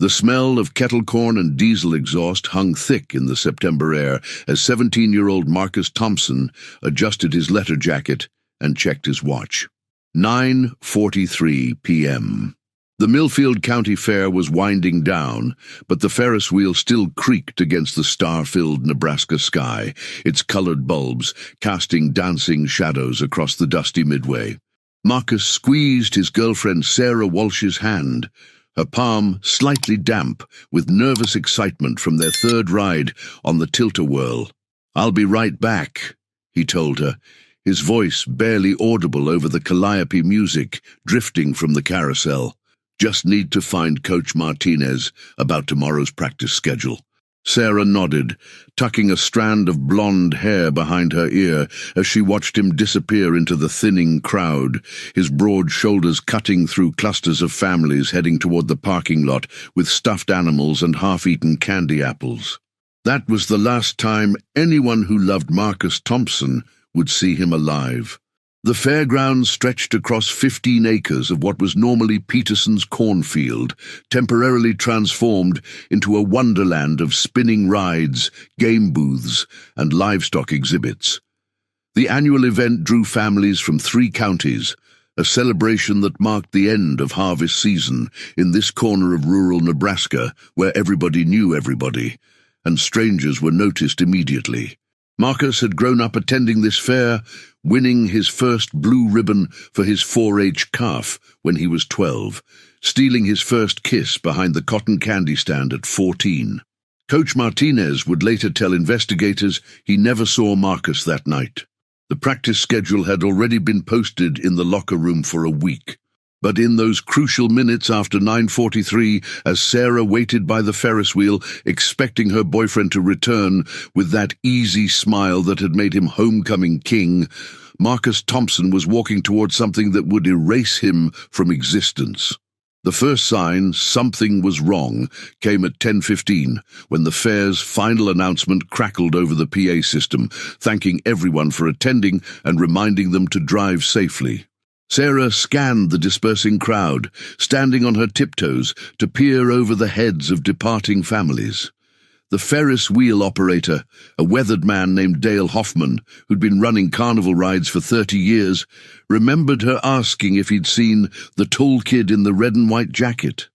The smell of kettle corn and diesel exhaust hung thick in the September air as 17-year-old Marcus Thompson adjusted his letter jacket and checked his watch. 9:43 p.m. The Millfield County Fair was winding down, but the Ferris wheel still creaked against the star-filled Nebraska sky, its colored bulbs casting dancing shadows across the dusty midway. Marcus squeezed his girlfriend Sarah Walsh's hand, her palm slightly damp with nervous excitement from their third ride on the tilt-a-whirl. "I'll be right back," he told her, his voice barely audible over the calliope music drifting from the carousel. "Just need to find Coach Martinez about tomorrow's practice schedule." Sarah nodded, tucking a strand of blonde hair behind her ear as she watched him disappear into the thinning crowd, his broad shoulders cutting through clusters of families heading toward the parking lot with stuffed animals and half-eaten candy apples. That was the last time anyone who loved Marcus Thompson would see him alive. The fairgrounds stretched across 15 acres of what was normally Peterson's cornfield, temporarily transformed into a wonderland of spinning rides, game booths, and livestock exhibits. The annual event drew families from 3 counties, a celebration that marked the end of harvest season in this corner of rural Nebraska where everybody knew everybody, and strangers were noticed immediately. Marcus had grown up attending this fair, winning his first blue ribbon for his 4-H calf when he was 12, stealing his first kiss behind the cotton candy stand at 14. Coach Martinez would later tell investigators he never saw Marcus that night. The practice schedule had already been posted in the locker room for a week. But in those crucial minutes after 9:43, as Sarah waited by the Ferris wheel, expecting her boyfriend to return with that easy smile that had made him homecoming king, Marcus Thompson was walking towards something that would erase him from existence. The first sign something was wrong came at 10:15, when the fair's final announcement crackled over the PA system, thanking everyone for attending and reminding them to drive safely. Sarah scanned the dispersing crowd, standing on her tiptoes to peer over the heads of departing families. The Ferris wheel operator, a weathered man named Dale Hoffman, who'd been running carnival rides for 30 years, remembered her asking if he'd seen the tall kid in the red and white jacket.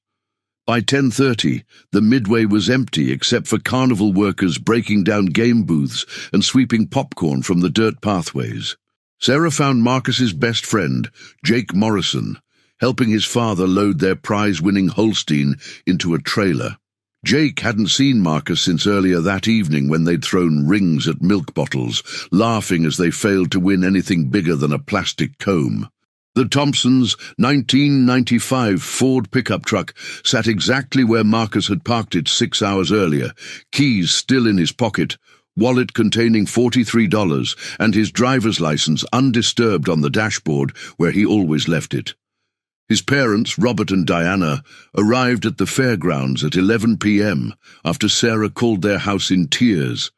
By 10:30, the midway was empty except for carnival workers breaking down game booths and sweeping popcorn from the dirt pathways. Sarah found Marcus's best friend, Jake Morrison, helping his father load their prize-winning Holstein into a trailer. Jake hadn't seen Marcus since earlier that evening when they'd thrown rings at milk bottles, laughing as they failed to win anything bigger than a plastic comb. The Thompsons' 1995 Ford pickup truck sat exactly where Marcus had parked it 6 hours earlier, keys still in his pocket, wallet containing $43, and his driver's license undisturbed on the dashboard where he always left it. His parents, Robert and Diana, arrived at the fairgrounds at 11 p.m. after Sarah called their house in tears,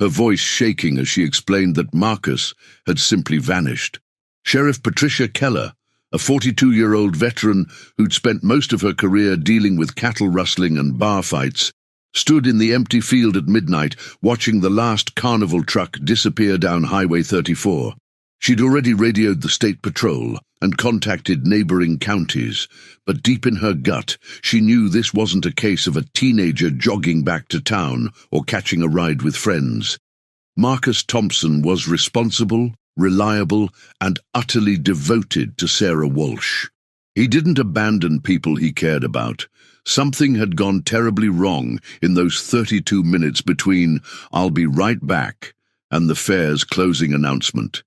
her voice shaking as she explained that Marcus had simply vanished. Sheriff Patricia Keller, a 42-year-old veteran who'd spent most of her career dealing with cattle rustling and bar fights, stood in the empty field at midnight watching the last carnival truck disappear down Highway 34. She'd already radioed the state patrol and contacted neighboring counties, but deep in her gut, she knew this wasn't a case of a teenager jogging back to town or catching a ride with friends. Marcus Thompson was responsible, reliable, and utterly devoted to Sarah Walsh. He didn't abandon people he cared about. Something had gone terribly wrong in those 32 minutes between "I'll be right back" and the fair's closing announcement,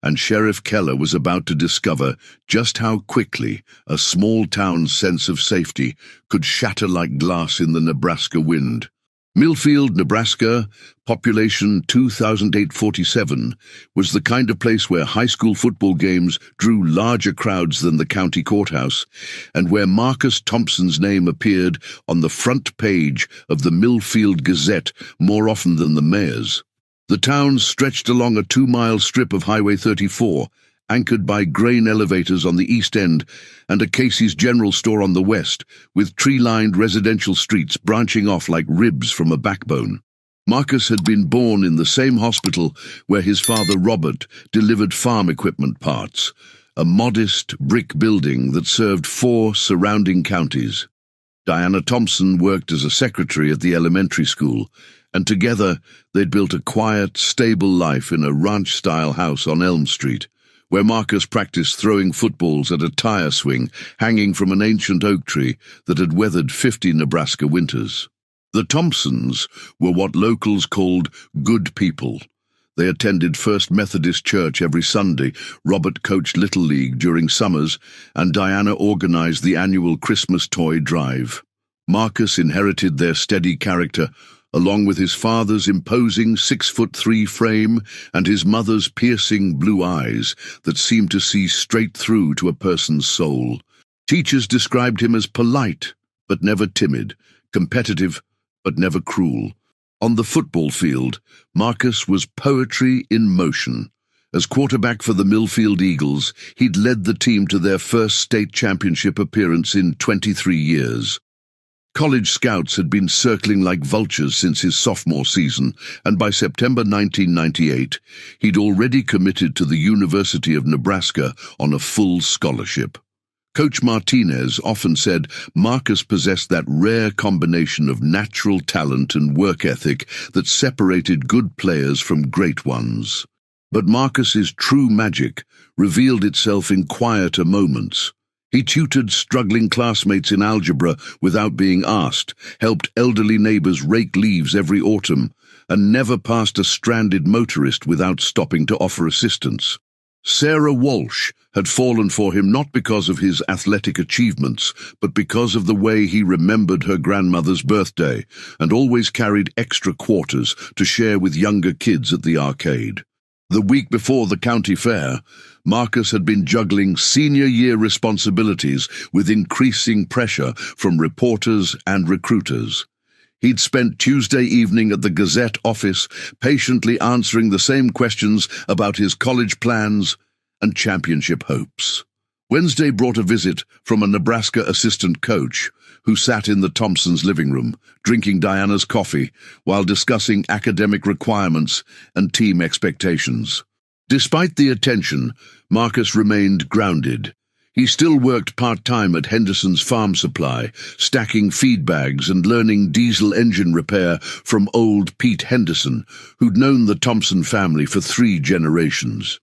and Sheriff Keller was about to discover just how quickly a small town's sense of safety could shatter like glass in the Nebraska wind. Millfield, Nebraska, population 2,847, was the kind of place where high school football games drew larger crowds than the county courthouse, and where Marcus Thompson's name appeared on the front page of the Millfield Gazette more often than the mayor's. The town stretched along a 2-mile strip of Highway 34, anchored by grain elevators on the east end and a Casey's general store on the west, with tree-lined residential streets branching off like ribs from a backbone. Marcus had been born in the same hospital where his father Robert delivered farm equipment parts, a modest brick building that served 4 surrounding counties. Diana Thompson worked as a secretary at the elementary school, and together they'd built a quiet, stable life in a ranch-style house on Elm Street, where Marcus practiced throwing footballs at a tire swing hanging from an ancient oak tree that had weathered 50 Nebraska winters. The Thompsons were what locals called good people. They attended First Methodist Church every Sunday, Robert coached Little League during summers, and Diana organized the annual Christmas toy drive. Marcus inherited their steady character, along with his father's imposing 6'3" frame and his mother's piercing blue eyes that seemed to see straight through to a person's soul. Teachers described him as polite, but never timid, competitive, but never cruel. On the football field, Marcus was poetry in motion. As quarterback for the Millfield Eagles, he'd led the team to their first state championship appearance in 23 years. College scouts had been circling like vultures since his sophomore season, and by September 1998, he'd already committed to the University of Nebraska on a full scholarship. Coach Martinez often said Marcus possessed that rare combination of natural talent and work ethic that separated good players from great ones. But Marcus's true magic revealed itself in quieter moments. He tutored struggling classmates in algebra without being asked, helped elderly neighbors rake leaves every autumn, and never passed a stranded motorist without stopping to offer assistance. Sarah Walsh had fallen for him not because of his athletic achievements, but because of the way he remembered her grandmother's birthday and always carried extra quarters to share with younger kids at the arcade. The week before the county fair, Marcus had been juggling senior year responsibilities with increasing pressure from reporters and recruiters. He'd spent Tuesday evening at the Gazette office patiently answering the same questions about his college plans and championship hopes. Wednesday brought a visit from a Nebraska assistant coach who sat in the Thompsons' living room, drinking Diana's coffee while discussing academic requirements and team expectations. Despite the attention, Marcus remained grounded. He still worked part-time at Henderson's Farm Supply, stacking feed bags and learning diesel engine repair from old Pete Henderson, who'd known the Thompson family for 3 generations.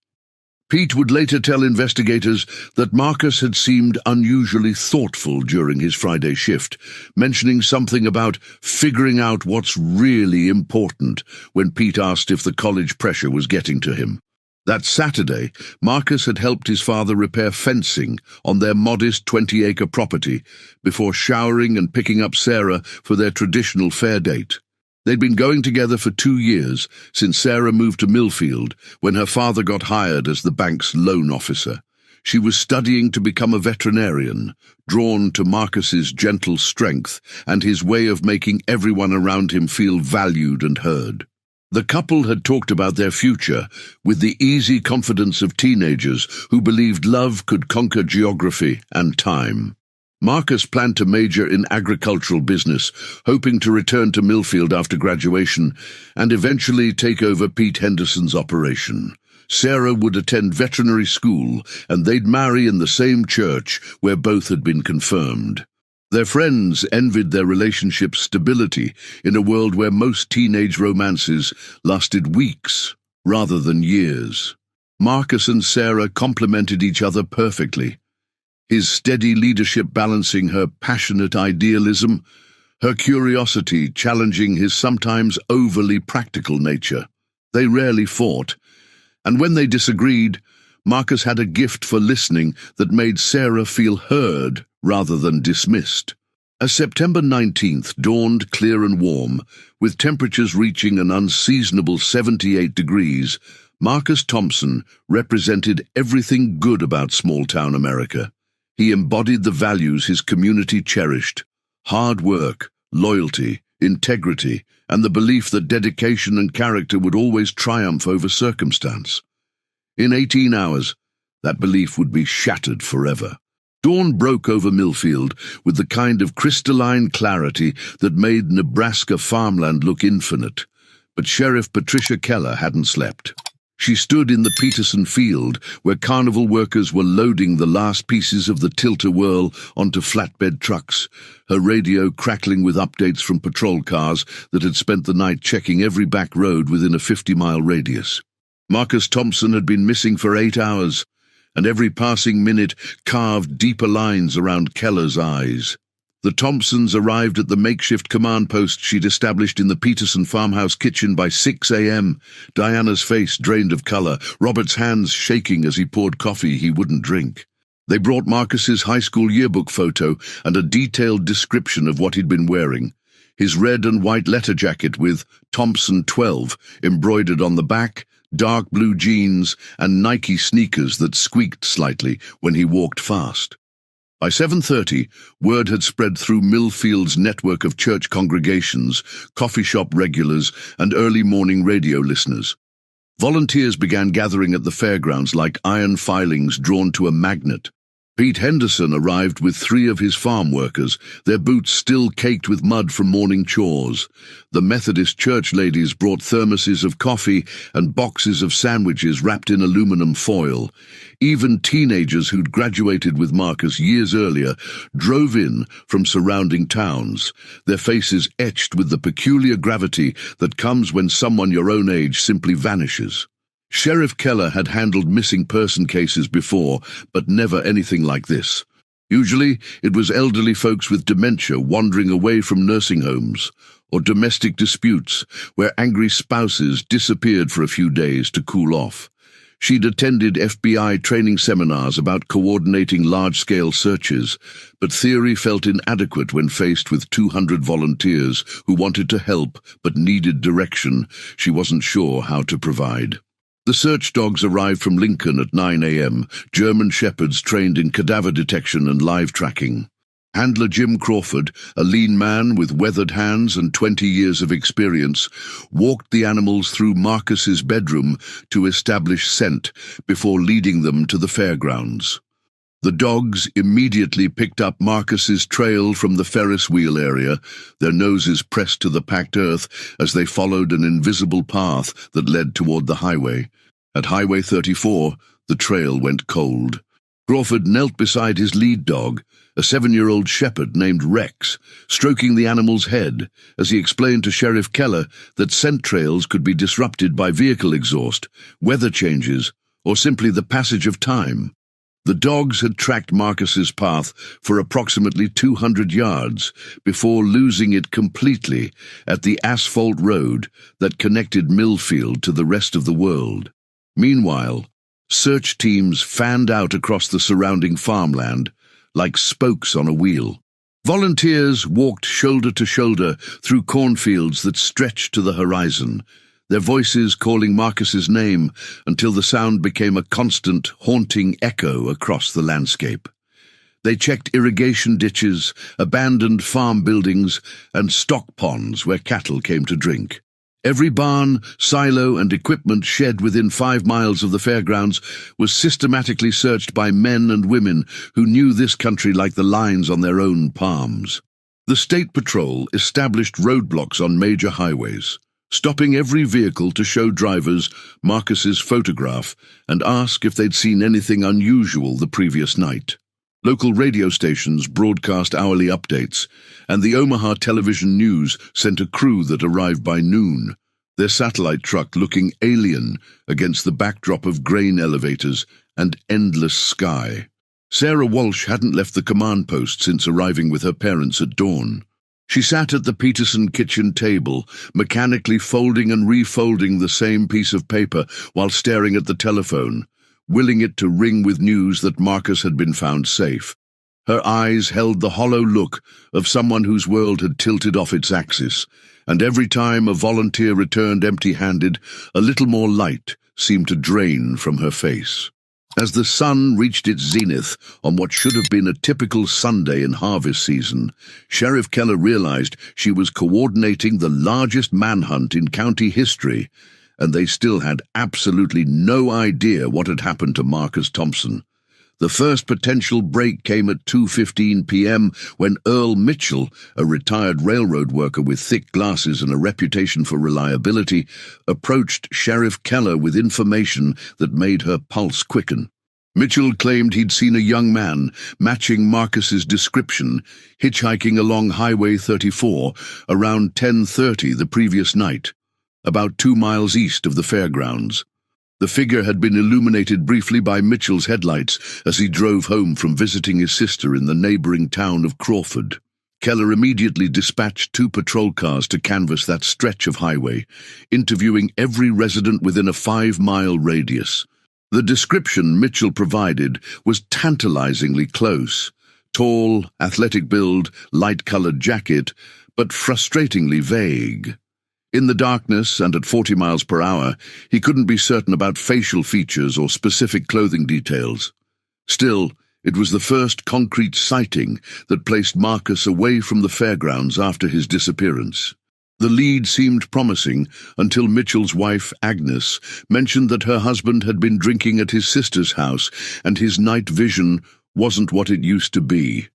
Pete would later tell investigators that Marcus had seemed unusually thoughtful during his Friday shift, mentioning something about figuring out what's really important when Pete asked if the college pressure was getting to him. That Saturday, Marcus had helped his father repair fencing on their modest 20-acre property before showering and picking up Sarah for their traditional fair date. They'd been going together for 2 years since Sarah moved to Millfield when her father got hired as the bank's loan officer. She was studying to become a veterinarian, drawn to Marcus's gentle strength and his way of making everyone around him feel valued and heard. The couple had talked about their future with the easy confidence of teenagers who believed love could conquer geography and time. Marcus planned to major in agricultural business, hoping to return to Millfield after graduation and eventually take over Pete Henderson's operation. Sarah would attend veterinary school, and they'd marry in the same church where both had been confirmed. Their friends envied their relationship's stability in a world where most teenage romances lasted weeks rather than years. Marcus and Sarah complemented each other perfectly. His steady leadership balancing her passionate idealism, her curiosity challenging his sometimes overly practical nature. They rarely fought, and when they disagreed, Marcus had a gift for listening that made Sarah feel heard rather than dismissed. As September 19th dawned clear and warm, with temperatures reaching an unseasonable 78 degrees, Marcus Thompson represented everything good about small-town America. He embodied the values his community cherished: hard work, loyalty, integrity, and the belief that dedication and character would always triumph over circumstance. In 18 hours, That belief would be shattered forever. Dawn broke over Millfield with the kind of crystalline clarity that made Nebraska farmland look infinite. But Sheriff Patricia Keller hadn't slept. She stood in the Peterson field, where Carnival workers were loading the last pieces of the tilt-a-whirl onto flatbed trucks, her radio crackling with updates from patrol cars that had spent the night checking every back road within a 50-mile radius. Marcus Thompson had been missing for 8 hours, and every passing minute carved deeper lines around Keller's eyes. The Thompsons arrived at the makeshift command post she'd established in the Peterson farmhouse kitchen by 6 a.m., Diana's face drained of color, Robert's hands shaking as he poured coffee he wouldn't drink. They brought Marcus's high school yearbook photo and a detailed description of what he'd been wearing. His red and white letter jacket with Thompson 12 embroidered on the back, dark blue jeans, and Nike sneakers that squeaked slightly when he walked fast. By 7:30, word had spread through Millfield's network of church congregations, coffee shop regulars, and early morning radio listeners. Volunteers began gathering at the fairgrounds like iron filings drawn to a magnet. Pete Henderson arrived with 3 of his farm workers, their boots still caked with mud from morning chores. The Methodist church ladies brought thermoses of coffee and boxes of sandwiches wrapped in aluminum foil. Even teenagers who'd graduated with Marcus years earlier drove in from surrounding towns, their faces etched with the peculiar gravity that comes when someone your own age simply vanishes. Sheriff Keller had handled missing person cases before, but never anything like this. Usually, it was elderly folks with dementia wandering away from nursing homes, or domestic disputes where angry spouses disappeared for a few days to cool off. She'd attended FBI training seminars about coordinating large-scale searches, but theory felt inadequate when faced with 200 volunteers who wanted to help but needed direction she wasn't sure how to provide. The search dogs arrived from Lincoln at 9 a.m., German shepherds trained in cadaver detection and live tracking. Handler Jim Crawford, a lean man with weathered hands and 20 years of experience, walked the animals through Marcus's bedroom to establish scent before leading them to the fairgrounds. The dogs immediately picked up Marcus's trail from the Ferris wheel area, their noses pressed to the packed earth as they followed an invisible path that led toward the highway. At Highway 34, the trail went cold. Crawford knelt beside his lead dog, a 7-year-old shepherd named Rex, stroking the animal's head as he explained to Sheriff Keller that scent trails could be disrupted by vehicle exhaust, weather changes, or simply the passage of time. The dogs had tracked Marcus's path for approximately 200 yards before losing it completely at the asphalt road that connected Millfield to the rest of the world. Meanwhile, search teams fanned out across the surrounding farmland like spokes on a wheel. Volunteers walked shoulder to shoulder through cornfields that stretched to the horizon, their voices calling Marcus's name until the sound became a constant, haunting echo across the landscape. They checked irrigation ditches, abandoned farm buildings, and stock ponds where cattle came to drink. Every barn, silo, and equipment shed within 5 miles of the fairgrounds was systematically searched by men and women who knew this country like the lines on their own palms. The State Patrol established roadblocks on major highways, stopping every vehicle to show drivers Marcus's photograph and ask if they'd seen anything unusual the previous night. Local radio stations broadcast hourly updates, and the Omaha Television News sent a crew that arrived by noon, their satellite truck looking alien against the backdrop of grain elevators and endless sky. Sarah Walsh hadn't left the command post since arriving with her parents at dawn. She sat at the Peterson kitchen table, mechanically folding and refolding the same piece of paper while staring at the telephone, willing it to ring with news that Marcus had been found safe. Her eyes held the hollow look of someone whose world had tilted off its axis, and every time a volunteer returned empty-handed, a little more light seemed to drain from her face. As the sun reached its zenith on what should have been a typical Sunday in harvest season, Sheriff Keller realized she was coordinating the largest manhunt in county history, and they still had absolutely no idea what had happened to Marcus Thompson. The first potential break came at 2:15 p.m. when Earl Mitchell, a retired railroad worker with thick glasses and a reputation for reliability, approached Sheriff Keller with information that made her pulse quicken. Mitchell claimed he'd seen a young man, matching Marcus's description, hitchhiking along Highway 34 around 10:30 the previous night, about 2 miles east of the Fairgrounds. The figure had been illuminated briefly by Mitchell's headlights as he drove home from visiting his sister in the neighboring town of Crawford. Keller immediately dispatched 2 patrol cars to canvass that stretch of highway, interviewing every resident within a 5-mile radius. The description Mitchell provided was tantalizingly close. Tall, athletic build, light-colored jacket, but frustratingly vague. In the darkness and at 40 miles per hour, he couldn't be certain about facial features or specific clothing details. Still, it was the first concrete sighting that placed Marcus away from the Fairgrounds after his disappearance. The lead seemed promising until Mitchell's wife, Agnes, mentioned that her husband had been drinking at his sister's house and his night vision wasn't what it used to be.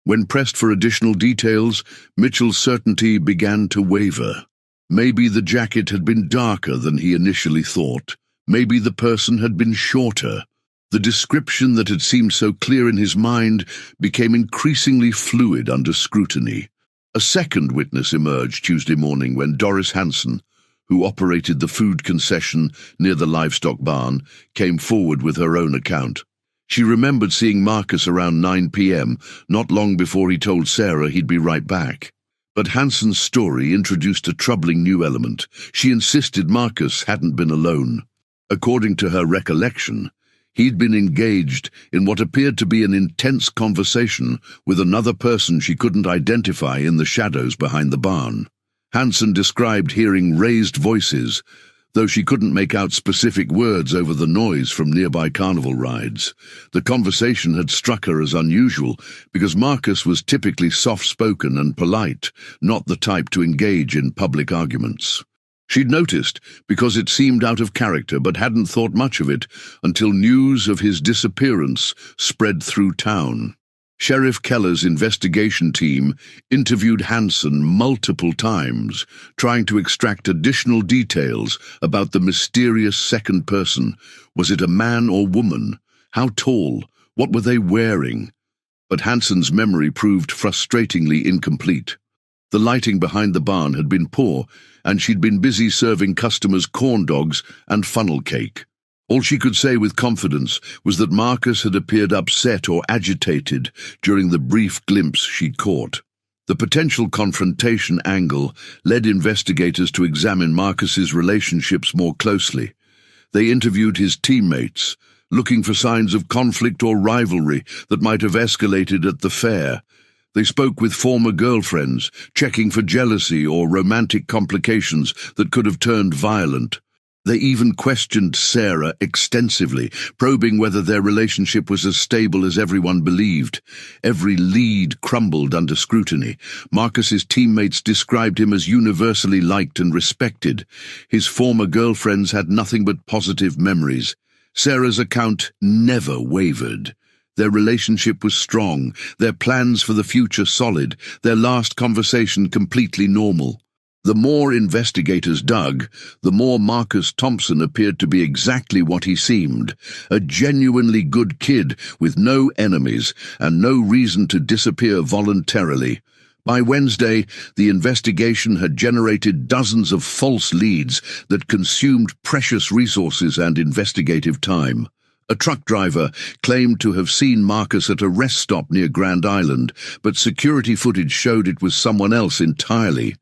When pressed for additional details, Mitchell's certainty began to waver. Maybe the jacket had been darker than he initially thought. Maybe the person had been shorter. The description that had seemed so clear in his mind became increasingly fluid under scrutiny. A second witness emerged Tuesday morning when Doris Hanson, who operated the food concession near the livestock barn, came forward with her own account. She remembered seeing Marcus around 9 p.m., not long before he told Sarah he'd be right back. But Hanson's story introduced a troubling new element. She insisted Marcus hadn't been alone. According to her recollection, he'd been engaged in what appeared to be an intense conversation with another person she couldn't identify in the shadows behind the barn. Hanson described hearing raised voices, though she couldn't make out specific words over the noise from nearby carnival rides. The conversation had struck her as unusual because Marcus was typically soft-spoken and polite, not the type to engage in public arguments. She'd noticed because it seemed out of character but hadn't thought much of it until news of his disappearance spread through town. Sheriff Keller's investigation team interviewed Hanson multiple times, trying to extract additional details about the mysterious second person. Was it a man or woman? How tall? What were they wearing? But Hanson's memory proved frustratingly incomplete. The lighting behind the barn had been poor, and she'd been busy serving customers corn dogs and funnel cake. All she could say with confidence was that Marcus had appeared upset or agitated during the brief glimpse she'd caught. The potential confrontation angle led investigators to examine Marcus's relationships more closely. They interviewed his teammates, looking for signs of conflict or rivalry that might have escalated at the fair. They spoke with former girlfriends, checking for jealousy or romantic complications that could have turned violent. They even questioned Sarah extensively, probing whether their relationship was as stable as everyone believed. Every lead crumbled under scrutiny. Marcus's teammates described him as universally liked and respected. His former girlfriends had nothing but positive memories. Sarah's account never wavered. Their relationship was strong, their plans for the future solid, their last conversation completely normal. The more investigators dug, the more Marcus Thompson appeared to be exactly what he seemed, a genuinely good kid with no enemies and no reason to disappear voluntarily. By Wednesday, the investigation had generated dozens of false leads that consumed precious resources and investigative time. A truck driver claimed to have seen Marcus at a rest stop near Grand Island, but security footage showed it was someone else entirely.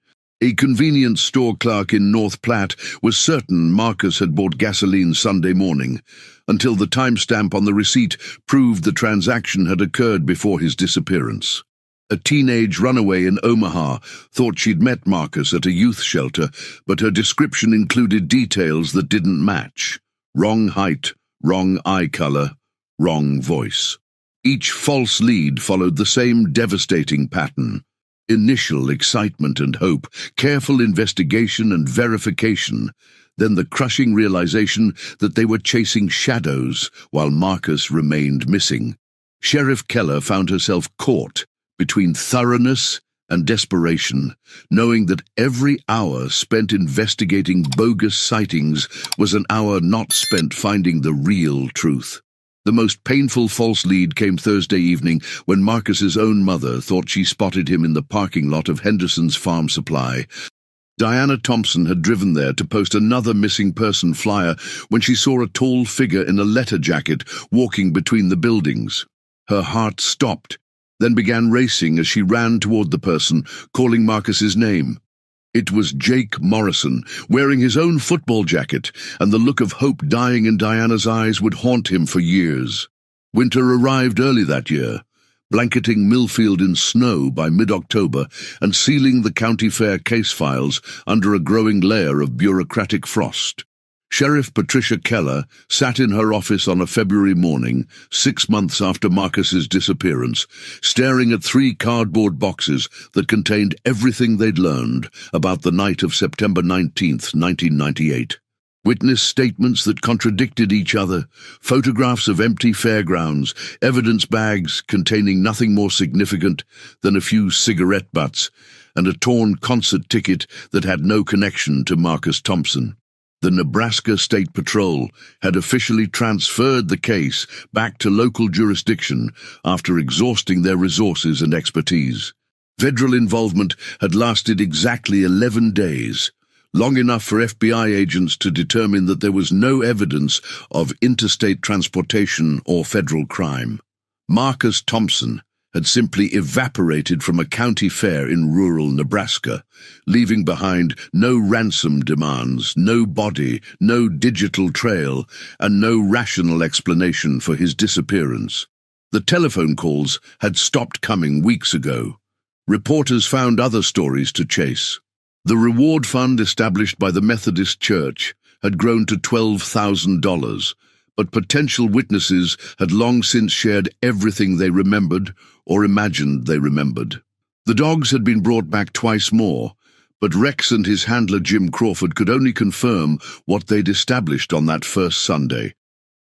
A convenience store clerk in North Platte was certain Marcus had bought gasoline Sunday morning, until the timestamp on the receipt proved the transaction had occurred before his disappearance. A teenage runaway in Omaha thought she'd met Marcus at a youth shelter, but her description included details that didn't match. Wrong height, wrong eye color, wrong voice. Each false lead followed the same devastating pattern. Initial excitement and hope, careful investigation and verification, Then the crushing realization that they were chasing shadows while Marcus remained missing. Sheriff Keller found herself caught between thoroughness and desperation, knowing that every hour spent investigating bogus sightings was an hour not spent finding the real truth. The most painful false lead came Thursday evening when Marcus's own mother thought she spotted him in the parking lot of Henderson's Farm Supply. Diana Thompson had driven there to post another missing person flyer when she saw a tall figure in a letter jacket walking between the buildings. Her heart stopped, then began racing as she ran toward the person, calling Marcus's name. It was Jake Morrison, wearing his own football jacket, and the look of hope dying in Diana's eyes would haunt him for years. Winter arrived early that year, blanketing Millfield in snow by mid-October and sealing the county fair case files under a growing layer of bureaucratic frost. Sheriff Patricia Keller sat in her office on a February morning, 6 months after Marcus's disappearance, staring at 3 cardboard boxes that contained everything they'd learned about the night of September 19th, 1998. Witness statements that contradicted each other, photographs of empty fairgrounds, evidence bags containing nothing more significant than a few cigarette butts, and a torn concert ticket that had no connection to Marcus Thompson. The Nebraska State Patrol had officially transferred the case back to local jurisdiction after exhausting their resources and expertise. Federal involvement had lasted exactly 11 days, long enough for FBI agents to determine that there was no evidence of interstate transportation or federal crime. Marcus Thompson had simply evaporated from a county fair in rural Nebraska, leaving behind no ransom demands, no body, no digital trail, and no rational explanation for his disappearance. The telephone calls had stopped coming weeks ago. Reporters found other stories to chase. The reward fund established by the Methodist Church had grown to $12,000, but potential witnesses had long since shared everything they remembered or imagined they remembered. The dogs had been brought back twice more, but Rex and his handler Jim Crawford could only confirm what they'd established on that first Sunday.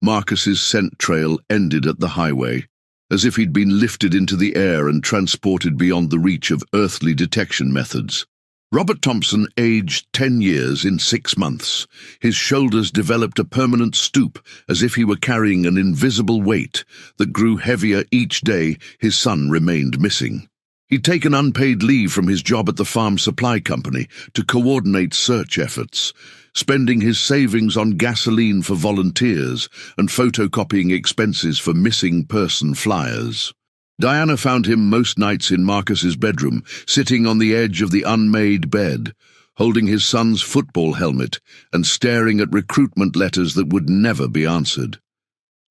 Marcus's scent trail ended at the highway, as if he'd been lifted into the air and transported beyond the reach of earthly detection methods. Robert Thompson aged 10 years in 6 months. His shoulders developed a permanent stoop, as if he were carrying an invisible weight that grew heavier each day his son remained missing. He'd taken unpaid leave from his job at the farm supply company to coordinate search efforts, spending his savings on gasoline for volunteers and photocopying expenses for missing person flyers. Diana found him most nights in Marcus's bedroom, sitting on the edge of the unmade bed, holding his son's football helmet and staring at recruitment letters that would never be answered.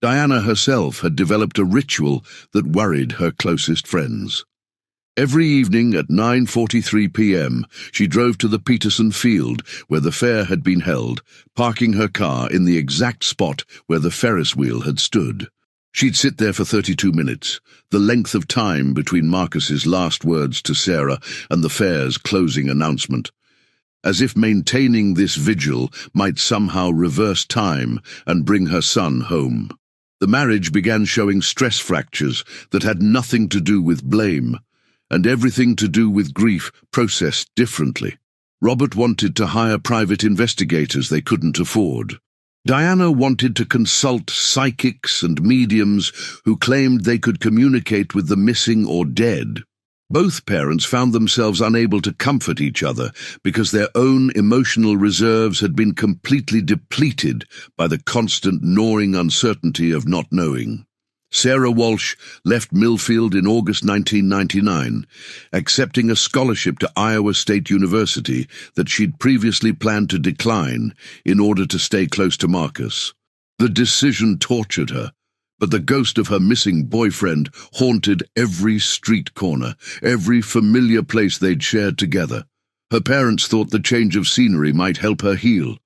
Diana herself had developed a ritual that worried her closest friends. Every evening at 9:43 p.m., she drove to the Peterson Field where the fair had been held, parking her car in the exact spot where the Ferris wheel had stood. She'd sit there for 32 minutes, the length of time between Marcus's last words to Sarah and the fair's closing announcement, as if maintaining this vigil might somehow reverse time and bring her son home. The marriage began showing stress fractures that had nothing to do with blame, and everything to do with grief processed differently. Robert wanted to hire private investigators they couldn't afford. Diana wanted to consult psychics and mediums who claimed they could communicate with the missing or dead. Both parents found themselves unable to comfort each other because their own emotional reserves had been completely depleted by the constant gnawing uncertainty of not knowing. Sarah Walsh left Millfield in August 1999, accepting a scholarship to Iowa State University that she'd previously planned to decline in order to stay close to Marcus. The decision tortured her, but the ghost of her missing boyfriend haunted every street corner, every familiar place they'd shared together. Her parents thought the change of scenery might help her heal,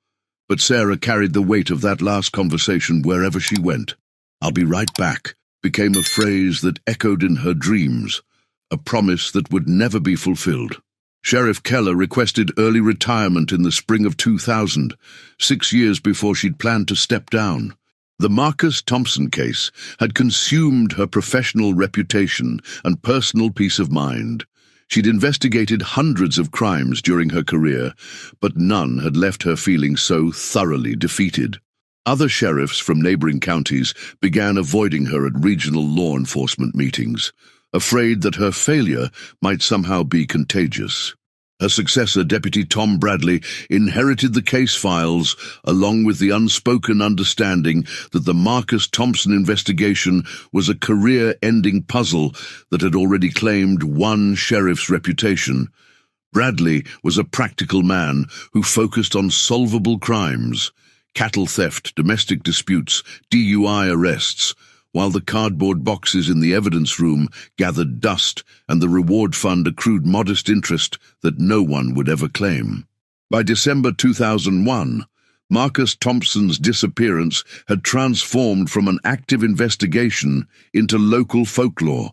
but Sarah carried the weight of that last conversation wherever she went. "I'll be right back" became a phrase that echoed in her dreams, a promise that would never be fulfilled. Sheriff Keller requested early retirement in the spring of 2000, 6 years before she'd planned to step down. The Marcus Thompson case had consumed her professional reputation and personal peace of mind. She'd investigated hundreds of crimes during her career, but none had left her feeling so thoroughly defeated. Other sheriffs from neighboring counties began avoiding her at regional law enforcement meetings, afraid that her failure might somehow be contagious. Her successor, Deputy Tom Bradley, inherited the case files, along with the unspoken understanding that the Marcus Thompson investigation was a career-ending puzzle that had already claimed one sheriff's reputation. Bradley was a practical man who focused on solvable crimes, cattle theft, domestic disputes, DUI arrests, while the cardboard boxes in the evidence room gathered dust and the reward fund accrued modest interest that no one would ever claim. By December 2001, Marcus Thompson's disappearance had transformed from an active investigation into local folklore,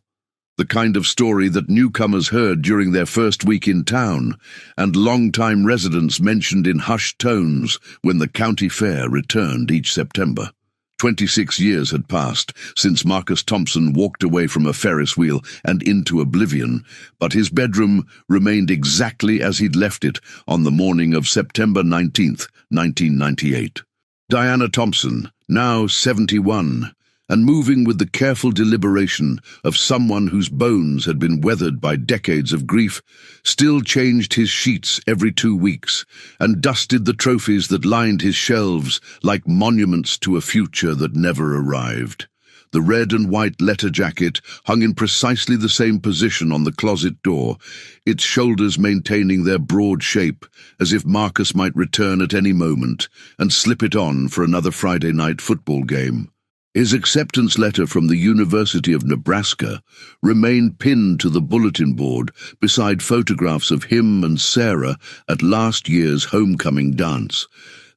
the kind of story that newcomers heard during their first week in town and longtime residents mentioned in hushed tones when the county fair returned each September. 26 years had passed since Marcus Thompson walked away from a Ferris wheel and into oblivion, but his bedroom remained exactly as he'd left it on the morning of September 19th, 1998. Diana Thompson, now 71, and moving with the careful deliberation of someone whose bones had been weathered by decades of grief, still changed his sheets every 2 weeks and dusted the trophies that lined his shelves like monuments to a future that never arrived. The red and white letter jacket hung in precisely the same position on the closet door, its shoulders maintaining their broad shape, as if Marcus might return at any moment and slip it on for another Friday night football game. His acceptance letter from the University of Nebraska remained pinned to the bulletin board beside photographs of him and Sarah at last year's homecoming dance,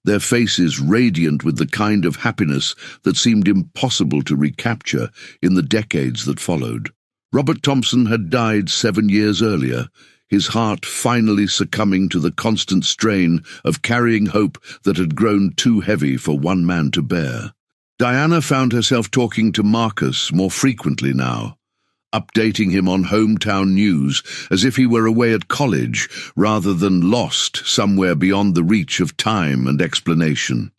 their faces radiant with the kind of happiness that seemed impossible to recapture in the decades that followed. Robert Thompson had died 7 years earlier, his heart finally succumbing to the constant strain of carrying hope that had grown too heavy for one man to bear. Diana found herself talking to Marcus more frequently now, updating him on hometown news as if he were away at college rather than lost somewhere beyond the reach of time and explanation.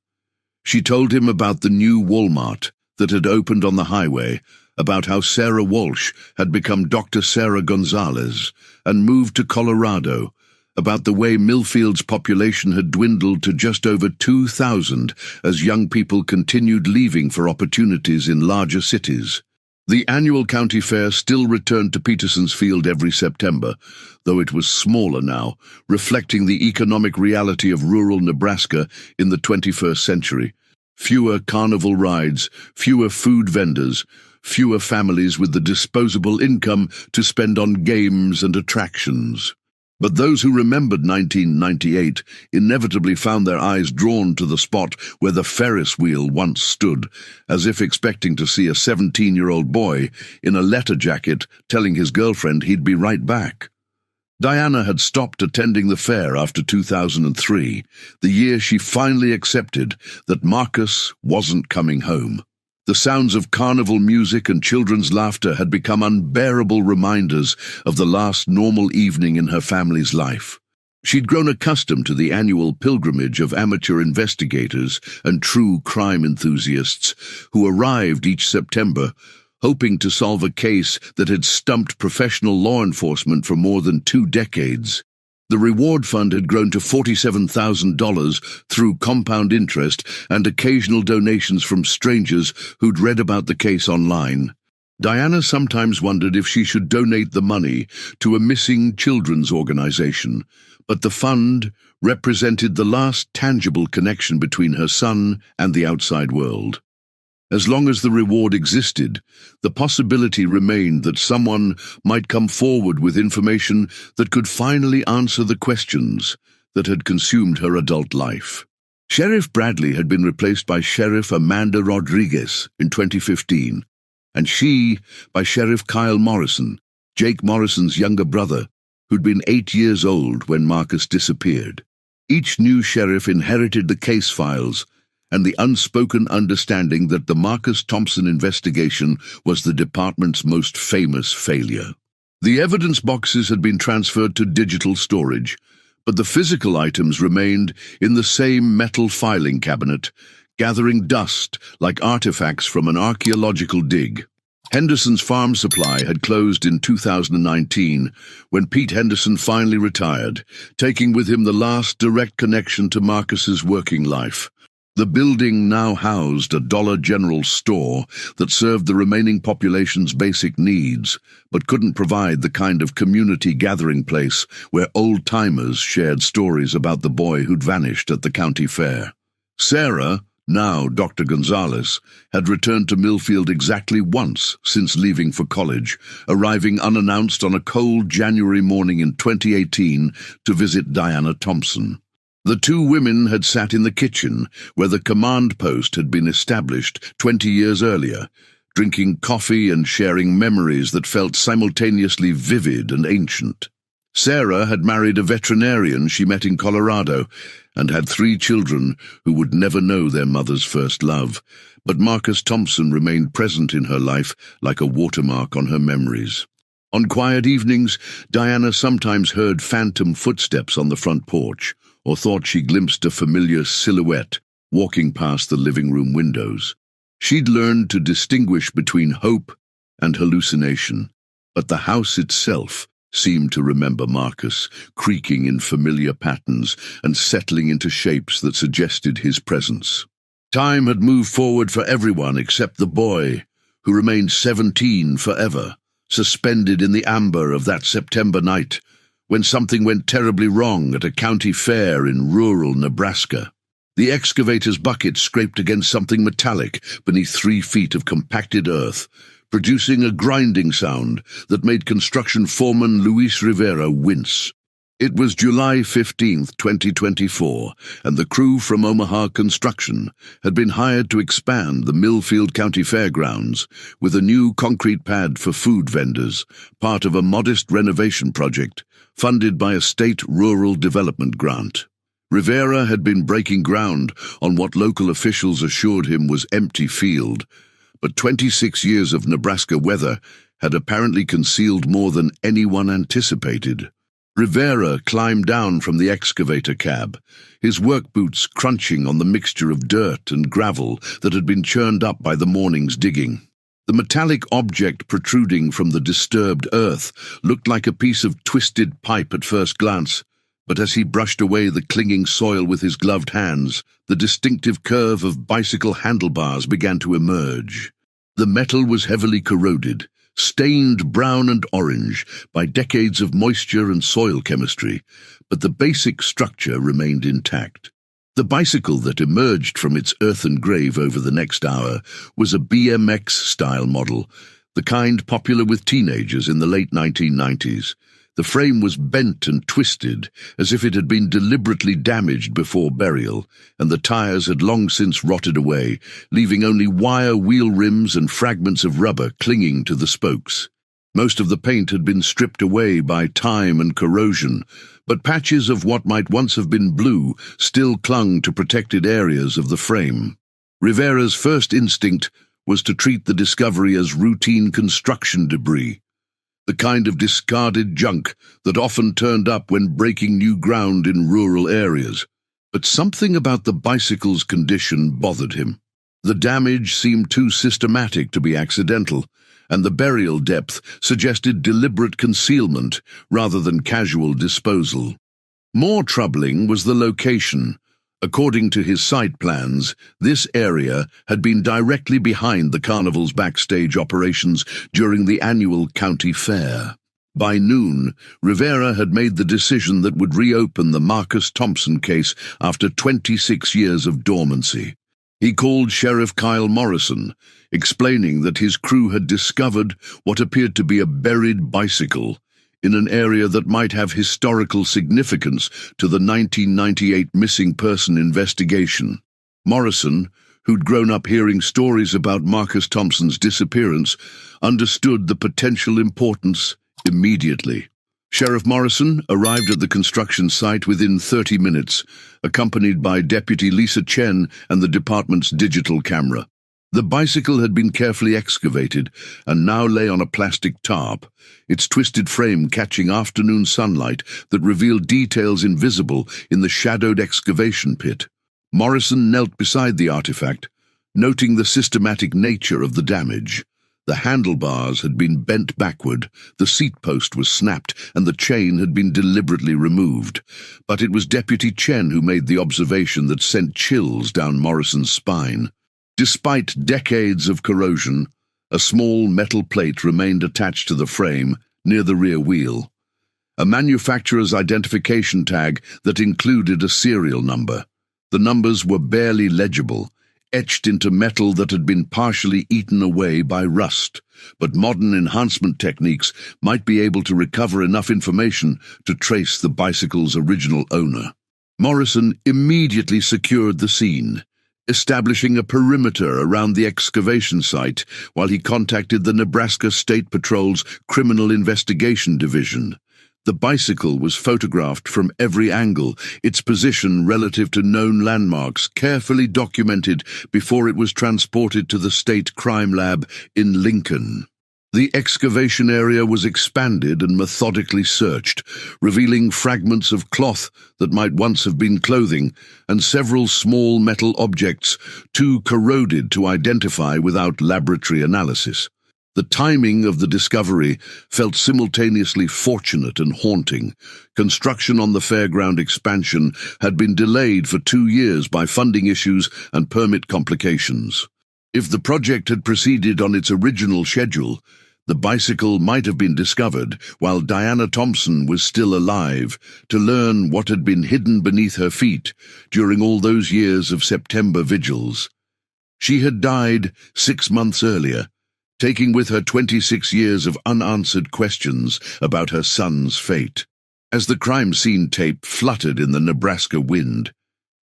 She told him about the new Walmart that had opened on the highway, about how Sarah Walsh had become Dr. Sarah Gonzalez and moved to Colorado, about the way Millfield's population had dwindled to just over 2,000 as young people continued leaving for opportunities in larger cities. The annual county fair still returned to Peterson's Field every September, though it was smaller now, reflecting the economic reality of rural Nebraska in the 21st century. Fewer carnival rides, fewer food vendors, fewer families with the disposable income to spend on games and attractions. But those who remembered 1998 inevitably found their eyes drawn to the spot where the Ferris wheel once stood, as if expecting to see a 17-year-old boy in a letter jacket telling his girlfriend he'd be right back. Diana had stopped attending the fair after 2003, the year she finally accepted that Marcus wasn't coming home. The sounds of carnival music and children's laughter had become unbearable reminders of the last normal evening in her family's life. She'd grown accustomed to the annual pilgrimage of amateur investigators and true crime enthusiasts who arrived each September, hoping to solve a case that had stumped professional law enforcement for more than 2 decades. The reward fund had grown to $47,000 through compound interest and occasional donations from strangers who'd read about the case online. Diana sometimes wondered if she should donate the money to a missing children's organization, but the fund represented the last tangible connection between her son and the outside world. As long as the reward existed, the possibility remained that someone might come forward with information that could finally answer the questions that had consumed her adult life. Sheriff Bradley had been replaced by Sheriff Amanda Rodriguez in 2015, and she by Sheriff Kyle Morrison, Jake Morrison's younger brother, who'd been 8 years old when Marcus disappeared. Each new sheriff inherited the case files and the unspoken understanding that the Marcus Thompson investigation was the department's most famous failure. The evidence boxes had been transferred to digital storage, but the physical items remained in the same metal filing cabinet, gathering dust like artifacts from an archaeological dig. Henderson's farm supply had closed in 2019 when Pete Henderson finally retired, taking with him the last direct connection to Marcus's working life. The building now housed a Dollar General store that served the remaining population's basic needs, but couldn't provide the kind of community gathering place where old-timers shared stories about the boy who'd vanished at the county fair. Sarah, now Dr. Gonzalez, had returned to Millfield exactly once since leaving for college, arriving unannounced on a cold January morning in 2018 to visit Diana Thompson. The two women had sat in the kitchen, where the command post had been established 20 years earlier, drinking coffee and sharing memories that felt simultaneously vivid and ancient. Sarah had married a veterinarian she met in Colorado and had 3 children who would never know their mother's first love, but Marcus Thompson remained present in her life like a watermark on her memories. On quiet evenings, Diana sometimes heard phantom footsteps on the front porch, or thought she glimpsed a familiar silhouette walking past the living room windows. She'd learned to distinguish between hope and hallucination, but the house itself seemed to remember Marcus, creaking in familiar patterns and settling into shapes that suggested his presence. Time had moved forward for everyone except the boy, who remained 17 forever, suspended in the amber of that September night, when something went terribly wrong at a county fair in rural Nebraska. The excavator's bucket scraped against something metallic beneath 3 feet of compacted earth, producing a grinding sound that made construction foreman Luis Rivera wince. It was July 15, 2024, and the crew from Omaha Construction had been hired to expand the Millfield County Fairgrounds with a new concrete pad for food vendors, part of a modest renovation project funded by a state rural development grant. Rivera had been breaking ground on what local officials assured him was empty field, but 26 years of Nebraska weather had apparently concealed more than anyone anticipated. Rivera climbed down from the excavator cab, his work boots crunching on the mixture of dirt and gravel that had been churned up by the morning's digging. The metallic object protruding from the disturbed earth looked like a piece of twisted pipe at first glance, but as he brushed away the clinging soil with his gloved hands, the distinctive curve of bicycle handlebars began to emerge. The metal was heavily corroded, stained brown and orange by decades of moisture and soil chemistry, but the basic structure remained intact. The bicycle that emerged from its earthen grave over the next hour was a BMX-style model, the kind popular with teenagers in the late 1990s. The frame was bent and twisted, as if it had been deliberately damaged before burial, and the tires had long since rotted away, leaving only wire wheel rims and fragments of rubber clinging to the spokes. Most of the paint had been stripped away by time and corrosion, but patches of what might once have been blue still clung to protected areas of the frame. Rivera's first instinct was to treat the discovery as routine construction debris, the kind of discarded junk that often turned up when breaking new ground in rural areas. But something about the bicycle's condition bothered him. The damage seemed too systematic to be accidental, and the burial depth suggested deliberate concealment rather than casual disposal. More troubling was the location. According to his site plans, this area had been directly behind the Carnival's backstage operations during the annual county fair. By noon, Rivera had made the decision that would reopen the Marcus Thompson case after 26 years of dormancy. He called Sheriff Kyle Morrison, explaining that his crew had discovered what appeared to be a buried bicycle in an area that might have historical significance to the 1998 missing person investigation. Morrison, who'd grown up hearing stories about Marcus Thompson's disappearance, understood the potential importance immediately. Sheriff Morrison arrived at the construction site within 30 minutes, accompanied by Deputy Lisa Chen and the department's digital camera. The bicycle had been carefully excavated and now lay on a plastic tarp, its twisted frame catching afternoon sunlight that revealed details invisible in the shadowed excavation pit. Morrison knelt beside the artifact, noting the systematic nature of the damage. The handlebars had been bent backward, the seat post was snapped, and the chain had been deliberately removed. But it was Deputy Chen who made the observation that sent chills down Morrison's spine. Despite decades of corrosion, a small metal plate remained attached to the frame near the rear wheel. A manufacturer's identification tag that included a serial number. The numbers were barely legible, etched into metal that had been partially eaten away by rust, but modern enhancement techniques might be able to recover enough information to trace the bicycle's original owner. Morrison immediately secured the scene, establishing a perimeter around the excavation site while he contacted the Nebraska State Patrol's Criminal Investigation Division. The bicycle was photographed from every angle, its position relative to known landmarks carefully documented before it was transported to the state crime lab in Lincoln. The excavation area was expanded and methodically searched, revealing fragments of cloth that might once have been clothing and several small metal objects too corroded to identify without laboratory analysis. The timing of the discovery felt simultaneously fortunate and haunting. Construction on the fairground expansion had been delayed for 2 years by funding issues and permit complications. If the project had proceeded on its original schedule, the bicycle might have been discovered while Diana Thompson was still alive to learn what had been hidden beneath her feet during all those years of September vigils. She had died 6 months earlier, taking with her 26 years of unanswered questions about her son's fate. As the crime scene tape fluttered in the Nebraska wind,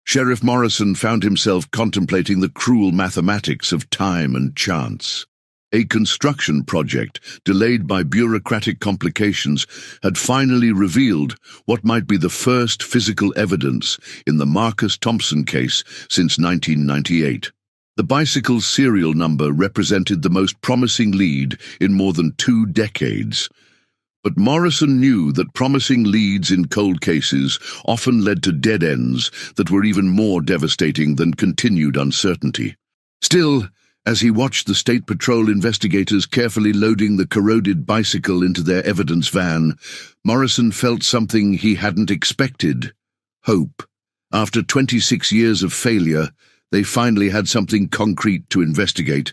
Sheriff Morrison found himself contemplating the cruel mathematics of time and chance. A construction project, delayed by bureaucratic complications, had finally revealed what might be the first physical evidence in the Marcus Thompson case since 1998. The bicycle's serial number represented the most promising lead in more than 2 decades. But Morrison knew that promising leads in cold cases often led to dead ends that were even more devastating than continued uncertainty. Still, as he watched the State Patrol investigators carefully loading the corroded bicycle into their evidence van, Morrison felt something he hadn't expected: hope. After 26 years of failure, they finally had something concrete to investigate,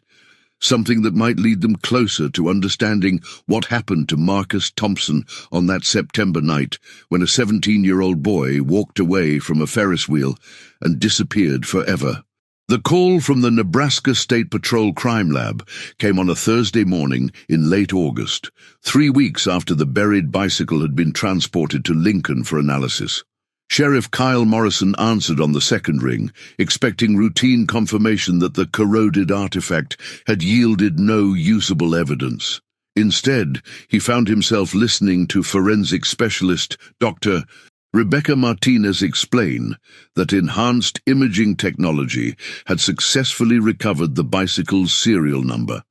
something that might lead them closer to understanding what happened to Marcus Thompson on that September night when a 17-year-old boy walked away from a Ferris wheel and disappeared forever. The call from the Nebraska State Patrol Crime Lab came on a Thursday morning in late August, 3 weeks after the buried bicycle had been transported to Lincoln for analysis. Sheriff Kyle Morrison answered on the second ring, expecting routine confirmation that the corroded artifact had yielded no usable evidence. Instead, he found himself listening to forensic specialist Dr. Rebecca Martinez explain that enhanced imaging technology had successfully recovered the bicycle's serial number,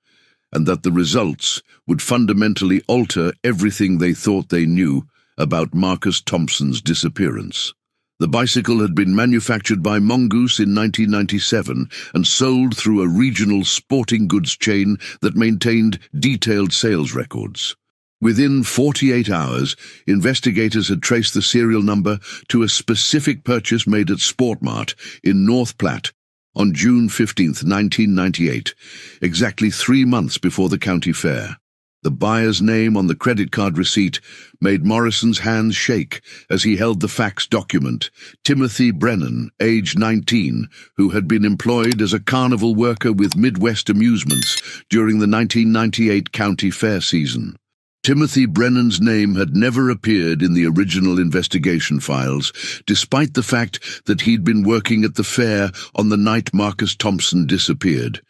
and that the results would fundamentally alter everything they thought they knew about Marcus Thompson's disappearance. The bicycle had been manufactured by Mongoose in 1997 and sold through a regional sporting goods chain that maintained detailed sales records. Within 48 hours, investigators had traced the serial number to a specific purchase made at Sportmart in North Platte on June 15, 1998, exactly 3 months before the county fair. The buyer's name on the credit card receipt made Morrison's hands shake as he held the fax document: Timothy Brennan, age 19, who had been employed as a carnival worker with Midwest Amusements during the 1998 county fair season. Timothy Brennan's name had never appeared in the original investigation files, despite the fact that he'd been working at the fair on the night Marcus Thompson disappeared.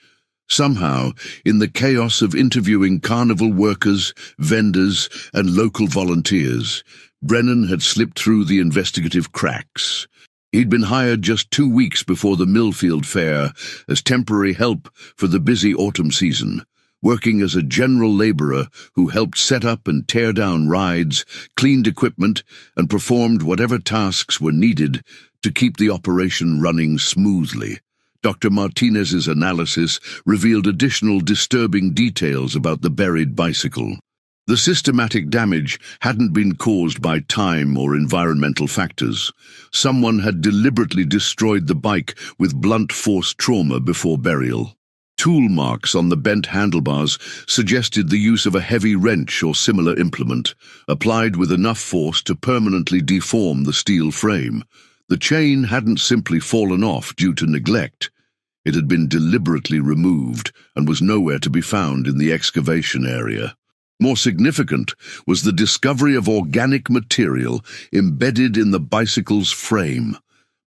Somehow, in the chaos of interviewing carnival workers, vendors, and local volunteers, Brennan had slipped through the investigative cracks. He'd been hired just 2 weeks before the Millfield Fair as temporary help for the busy autumn season, working as a general laborer who helped set up and tear down rides, cleaned equipment, and performed whatever tasks were needed to keep the operation running smoothly. Dr. Martinez's analysis revealed additional disturbing details about the buried bicycle. The systematic damage hadn't been caused by time or environmental factors. Someone had deliberately destroyed the bike with blunt force trauma before burial. Tool marks on the bent handlebars suggested the use of a heavy wrench or similar implement, applied with enough force to permanently deform the steel frame. The chain hadn't simply fallen off due to neglect. It had been deliberately removed and was nowhere to be found in the excavation area. More significant was the discovery of organic material embedded in the bicycle's frame.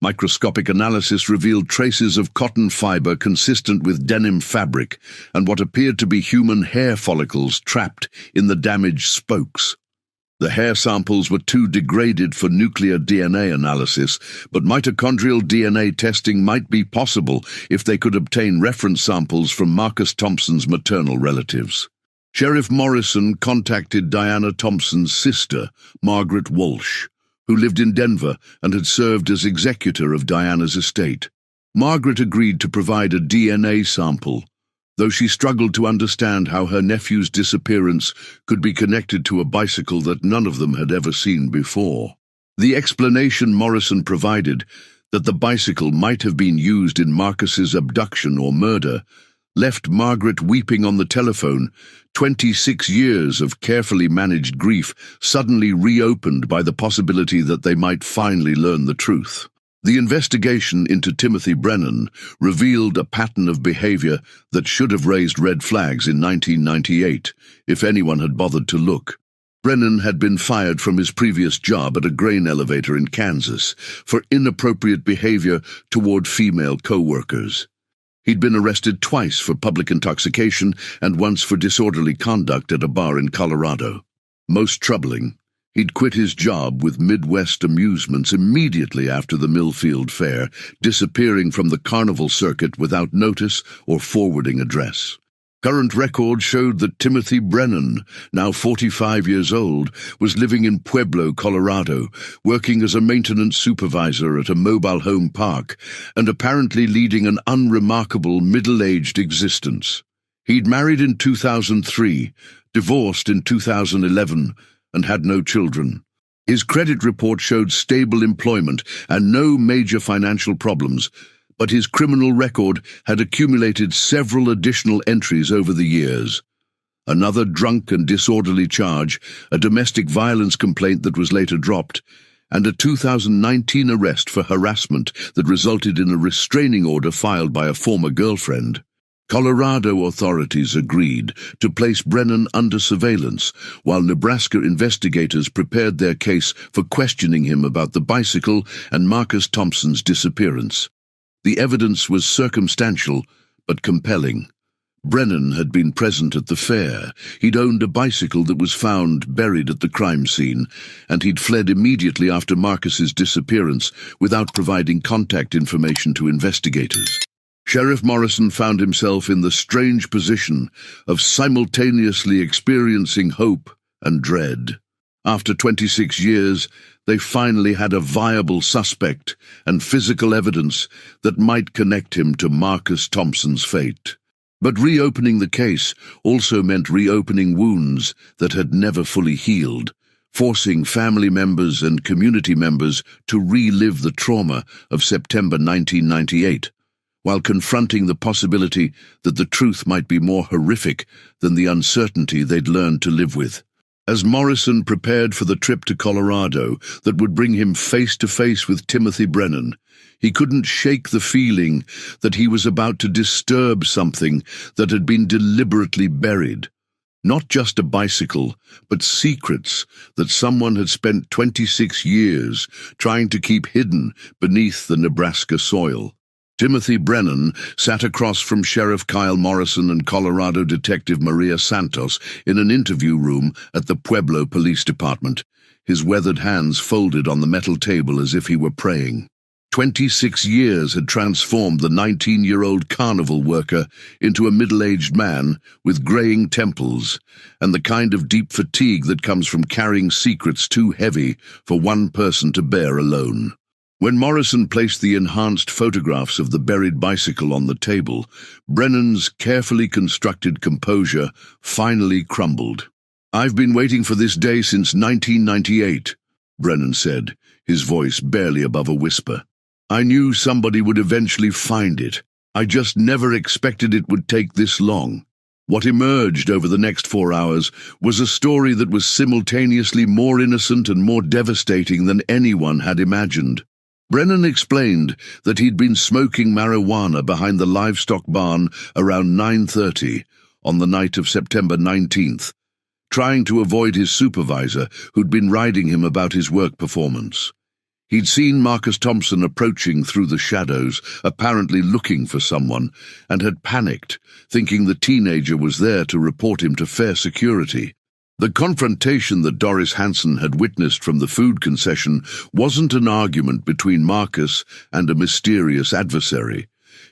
Microscopic analysis revealed traces of cotton fiber consistent with denim fabric and what appeared to be human hair follicles trapped in the damaged spokes. The hair samples were too degraded for nuclear DNA analysis, but mitochondrial DNA testing might be possible if they could obtain reference samples from Marcus Thompson's maternal relatives. Sheriff Morrison contacted Diana Thompson's sister, Margaret Walsh, who lived in Denver and had served as executor of Diana's estate. Margaret agreed to provide a DNA sample, though she struggled to understand how her nephew's disappearance could be connected to a bicycle that none of them had ever seen before. The explanation Morrison provided, that the bicycle might have been used in Marcus's abduction or murder, left Margaret weeping on the telephone. 26 years of carefully managed grief suddenly reopened by the possibility that they might finally learn the truth. The investigation into Timothy Brennan revealed a pattern of behavior that should have raised red flags in 1998, if anyone had bothered to look. Brennan had been fired from his previous job at a grain elevator in Kansas for inappropriate behavior toward female co-workers. He'd been arrested twice for public intoxication and once for disorderly conduct at a bar in Colorado. Most troubling, he'd quit his job with Midwest Amusements immediately after the Millfield Fair, disappearing from the Carnival circuit without notice or forwarding address. Current records showed that Timothy Brennan, now 45 years old, was living in Pueblo, Colorado, working as a maintenance supervisor at a mobile home park, and apparently leading an unremarkable middle-aged existence. He'd married in 2003, divorced in 2011, and had no children. His credit report showed stable employment and no major financial problems, but his criminal record had accumulated several additional entries over the years. Another drunk and disorderly charge, a domestic violence complaint that was later dropped, and a 2019 arrest for harassment that resulted in a restraining order filed by a former girlfriend. Colorado authorities agreed to place Brennan under surveillance, while Nebraska investigators prepared their case for questioning him about the bicycle and Marcus Thompson's disappearance. The evidence was circumstantial, but compelling. Brennan had been present at the fair. He'd owned a bicycle that was found buried at the crime scene, and he'd fled immediately after Marcus's disappearance without providing contact information to investigators. Sheriff Morrison found himself in the strange position of simultaneously experiencing hope and dread. After 26 years, they finally had a viable suspect and physical evidence that might connect him to Marcus Thompson's fate. But reopening the case also meant reopening wounds that had never fully healed, forcing family members and community members to relive the trauma of September 1998, while confronting the possibility that the truth might be more horrific than the uncertainty they'd learned to live with. As Morrison prepared for the trip to Colorado that would bring him face to face with Timothy Brennan, he couldn't shake the feeling that he was about to disturb something that had been deliberately buried. Not just a bicycle, but secrets that someone had spent 26 years trying to keep hidden beneath the Nebraska soil. Timothy Brennan sat across from Sheriff Kyle Morrison and Colorado Detective Maria Santos in an interview room at the Pueblo Police Department, his weathered hands folded on the metal table as if he were praying. 26 years had transformed the 19-year-old Carnival worker into a middle-aged man with graying temples and the kind of deep fatigue that comes from carrying secrets too heavy for one person to bear alone. When Morrison placed the enhanced photographs of the buried bicycle on the table, Brennan's carefully constructed composure finally crumbled. "I've been waiting for this day since 1998, Brennan said, his voice barely above a whisper. "I knew somebody would eventually find it. I just never expected it would take this long." What emerged over the next 4 hours was a story that was simultaneously more innocent and more devastating than anyone had imagined. Brennan explained that he'd been smoking marijuana behind the livestock barn around 9:30 on the night of September 19th, trying to avoid his supervisor who'd been riding him about his work performance. He'd seen Marcus Thompson approaching through the shadows, apparently looking for someone, and had panicked, thinking the teenager was there to report him to Fair security. The confrontation that Doris Hanson had witnessed from the food concession wasn't an argument between Marcus and a mysterious adversary.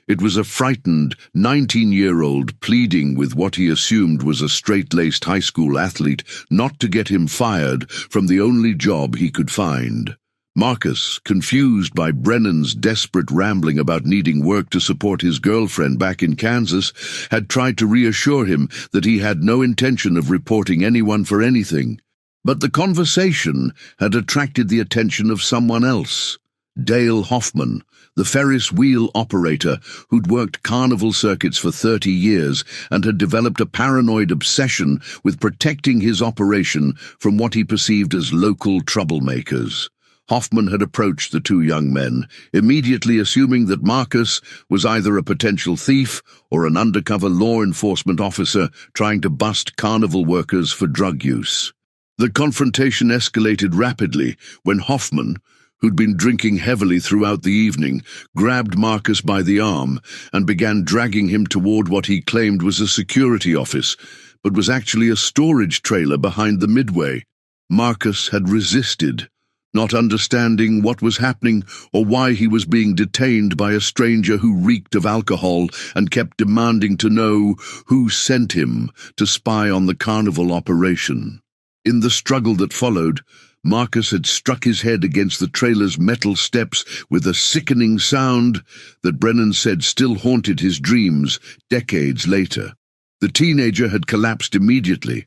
It was a frightened 19-year-old pleading with what he assumed was a straight-laced high school athlete not to get him fired from the only job he could find. Marcus, confused by Brennan's desperate rambling about needing work to support his girlfriend back in Kansas, had tried to reassure him that he had no intention of reporting anyone for anything. But the conversation had attracted the attention of someone else. Dale Hoffman, the Ferris wheel operator who'd worked carnival circuits for 30 years and had developed a paranoid obsession with protecting his operation from what he perceived as local troublemakers. Hoffman had approached the two young men, immediately assuming that Marcus was either a potential thief or an undercover law enforcement officer trying to bust carnival workers for drug use. The confrontation escalated rapidly when Hoffman, who'd been drinking heavily throughout the evening, grabbed Marcus by the arm and began dragging him toward what he claimed was a security office, but was actually a storage trailer behind the midway. Marcus had resisted, not understanding what was happening or why he was being detained by a stranger who reeked of alcohol and kept demanding to know who sent him to spy on the carnival operation. In the struggle that followed, Marcus had struck his head against the trailer's metal steps with a sickening sound that Brennan said still haunted his dreams decades later. The teenager had collapsed immediately,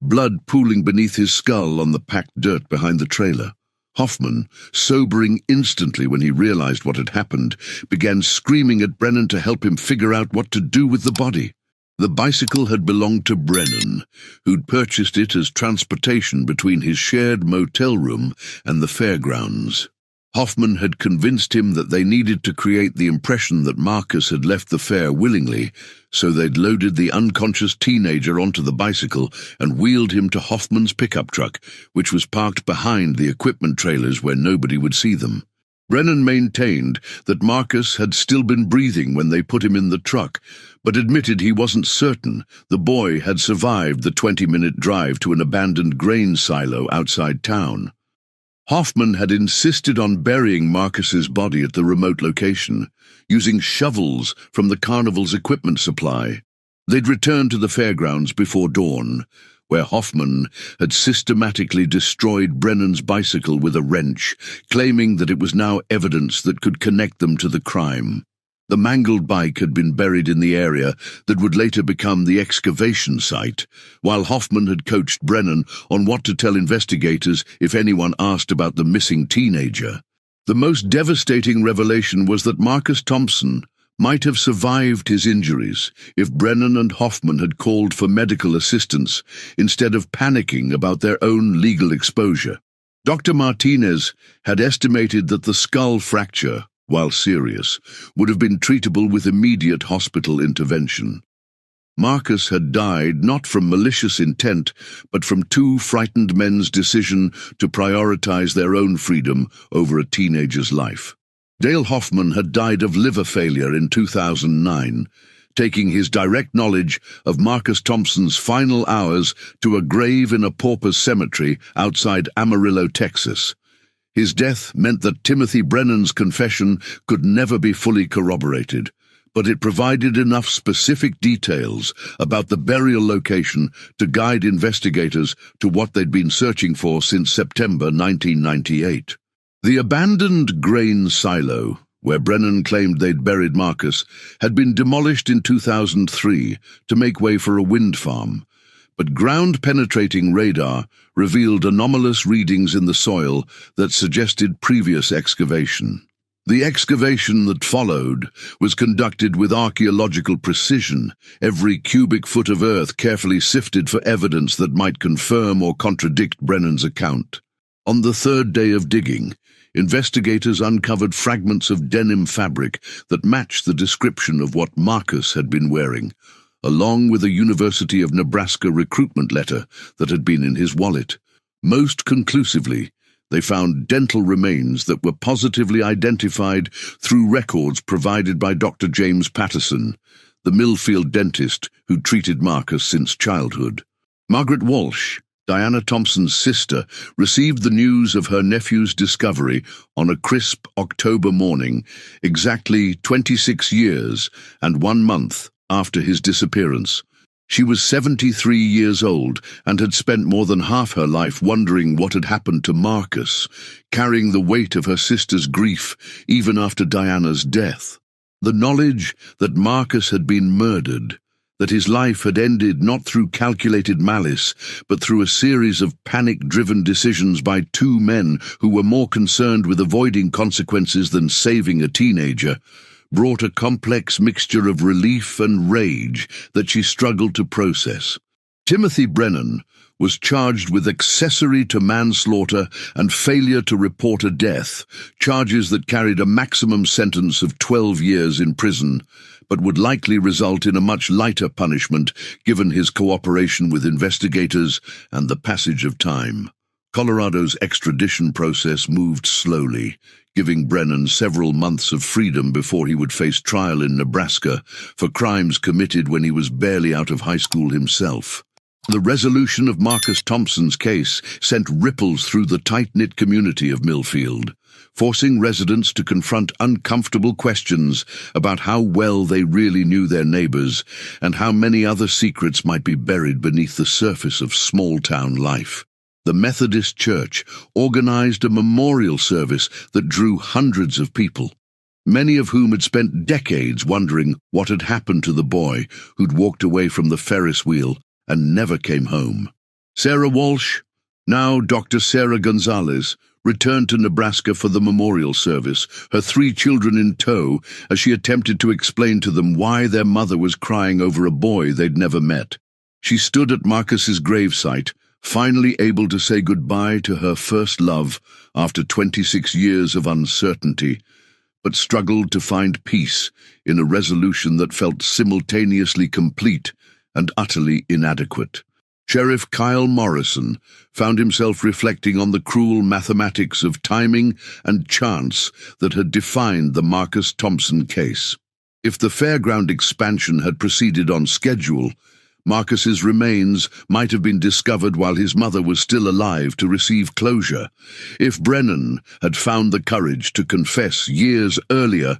blood pooling beneath his skull on the packed dirt behind the trailer. Hoffman, sobering instantly when he realized what had happened, began screaming at Brennan to help him figure out what to do with the body. The bicycle had belonged to Brennan, who'd purchased it as transportation between his shared motel room and the Fairgrounds. Hoffman had convinced him that they needed to create the impression that Marcus had left the fair willingly, so they'd loaded the unconscious teenager onto the bicycle and wheeled him to Hoffman's pickup truck, which was parked behind the equipment trailers where nobody would see them. Brennan maintained that Marcus had still been breathing when they put him in the truck, but admitted he wasn't certain the boy had survived the 20-minute drive to an abandoned grain silo outside town. Hoffman had insisted on burying Marcus's body at the remote location, using shovels from the carnival's equipment supply. They'd returned to the fairgrounds before dawn, where Hoffman had systematically destroyed Brennan's bicycle with a wrench, claiming that it was now evidence that could connect them to the crime. The mangled bike had been buried in the area that would later become the excavation site, while Hoffman had coached Brennan on what to tell investigators if anyone asked about the missing teenager. The most devastating revelation was that Marcus Thompson might have survived his injuries if Brennan and Hoffman had called for medical assistance instead of panicking about their own legal exposure. Dr. Martinez had estimated that the skull fracture, while serious, would have been treatable with immediate hospital intervention. Marcus had died not from malicious intent, but from two frightened men's decision to prioritize their own freedom over a teenager's life. Dale Hoffman had died of liver failure in 2009, taking his direct knowledge of Marcus Thompson's final hours to a grave in a pauper's cemetery outside Amarillo, Texas. His death meant that Timothy Brennan's confession could never be fully corroborated, but it provided enough specific details about the burial location to guide investigators to what they'd been searching for since September 1998. The abandoned grain silo, where Brennan claimed they'd buried Marcus, had been demolished in 2003 to make way for a wind farm, but ground-penetrating radar revealed anomalous readings in the soil that suggested previous excavation. The excavation that followed was conducted with archaeological precision, every cubic foot of earth carefully sifted for evidence that might confirm or contradict Brennan's account. On the third day of digging, investigators uncovered fragments of denim fabric that matched the description of what Marcus had been wearing, along with a University of Nebraska recruitment letter that had been in his wallet. Most conclusively, they found dental remains that were positively identified through records provided by Dr. James Patterson, the Millfield dentist who treated Marcus since childhood. Margaret Walsh, Diana Thompson's sister, received the news of her nephew's discovery on a crisp October morning, exactly 26 years and 1 month after his disappearance. She was 73 years old and had spent more than half her life wondering what had happened to Marcus, carrying the weight of her sister's grief even after Diana's death. The knowledge that Marcus had been murdered, that his life had ended not through calculated malice, but through a series of panic-driven decisions by two men who were more concerned with avoiding consequences than saving a teenager, brought a complex mixture of relief and rage that she struggled to process. Timothy Brennan was charged with accessory to manslaughter and failure to report a death, charges that carried a maximum sentence of 12 years in prison, but would likely result in a much lighter punishment given his cooperation with investigators and the passage of time. Colorado's extradition process moved slowly, giving Brennan several months of freedom before he would face trial in Nebraska for crimes committed when he was barely out of high school himself. The resolution of Marcus Thompson's case sent ripples through the tight-knit community of Millfield, forcing residents to confront uncomfortable questions about how well they really knew their neighbors and how many other secrets might be buried beneath the surface of small-town life. The Methodist Church organized a memorial service that drew hundreds of people, many of whom had spent decades wondering what had happened to the boy who'd walked away from the Ferris wheel and never came home. Sarah Walsh, now Dr. Sarah Gonzalez, returned to Nebraska for the memorial service, her 3 children in tow, as she attempted to explain to them why their mother was crying over a boy they'd never met. She stood at Marcus's gravesite, finally able to say goodbye to her first love after 26 years of uncertainty, but struggled to find peace in a resolution that felt simultaneously complete and utterly inadequate. Sheriff Kyle Morrison found himself reflecting on the cruel mathematics of timing and chance that had defined the Marcus Thompson case. If the fairground expansion had proceeded on schedule, Marcus's remains might have been discovered while his mother was still alive to receive closure. If Brennan had found the courage to confess years earlier,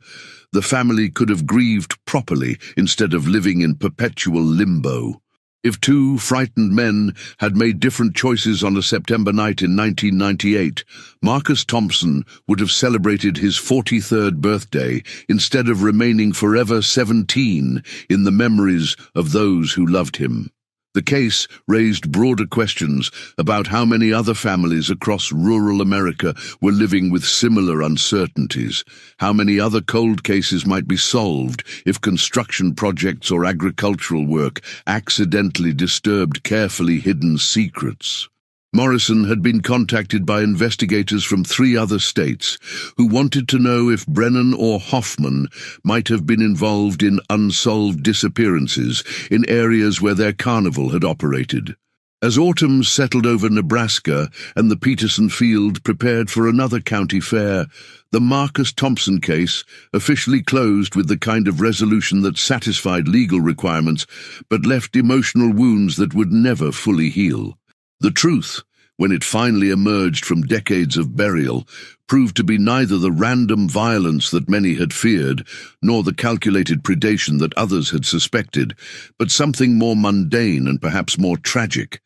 the family could have grieved properly instead of living in perpetual limbo. If 2 frightened men had made different choices on a September night in 1998, Marcus Thompson would have celebrated his 43rd birthday instead of remaining forever 17 in the memories of those who loved him. The case raised broader questions about how many other families across rural America were living with similar uncertainties, how many other cold cases might be solved if construction projects or agricultural work accidentally disturbed carefully hidden secrets. Morrison had been contacted by investigators from 3 other states who wanted to know if Brennan or Hoffman might have been involved in unsolved disappearances in areas where their carnival had operated. As autumn settled over Nebraska and the Peterson field prepared for another county fair, the Marcus Thompson case officially closed with the kind of resolution that satisfied legal requirements but left emotional wounds that would never fully heal. The truth, when it finally emerged from decades of burial, proved to be neither the random violence that many had feared, nor the calculated predation that others had suspected, but something more mundane and perhaps more tragic.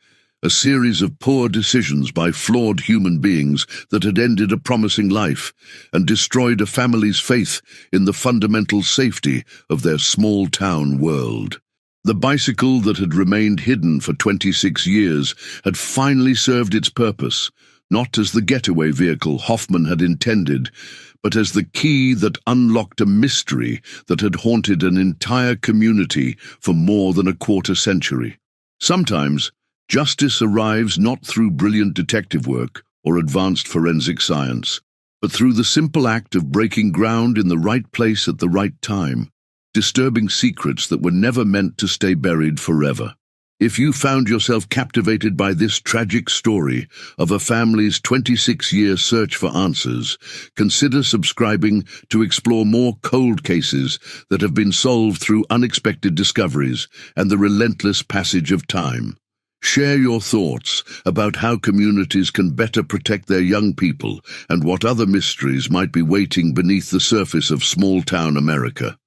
A series of poor decisions by flawed human beings that had ended a promising life and destroyed a family's faith in the fundamental safety of their small-town world. The bicycle that had remained hidden for 26 years had finally served its purpose, not as the getaway vehicle Hoffman had intended, but as the key that unlocked a mystery that had haunted an entire community for more than a quarter century. Sometimes, justice arrives not through brilliant detective work or advanced forensic science, but through the simple act of breaking ground in the right place at the right time, disturbing secrets that were never meant to stay buried forever. If you found yourself captivated by this tragic story of a family's 26-year search for answers, consider subscribing to explore more cold cases that have been solved through unexpected discoveries and the relentless passage of time. Share your thoughts about how communities can better protect their young people and what other mysteries might be waiting beneath the surface of small-town America.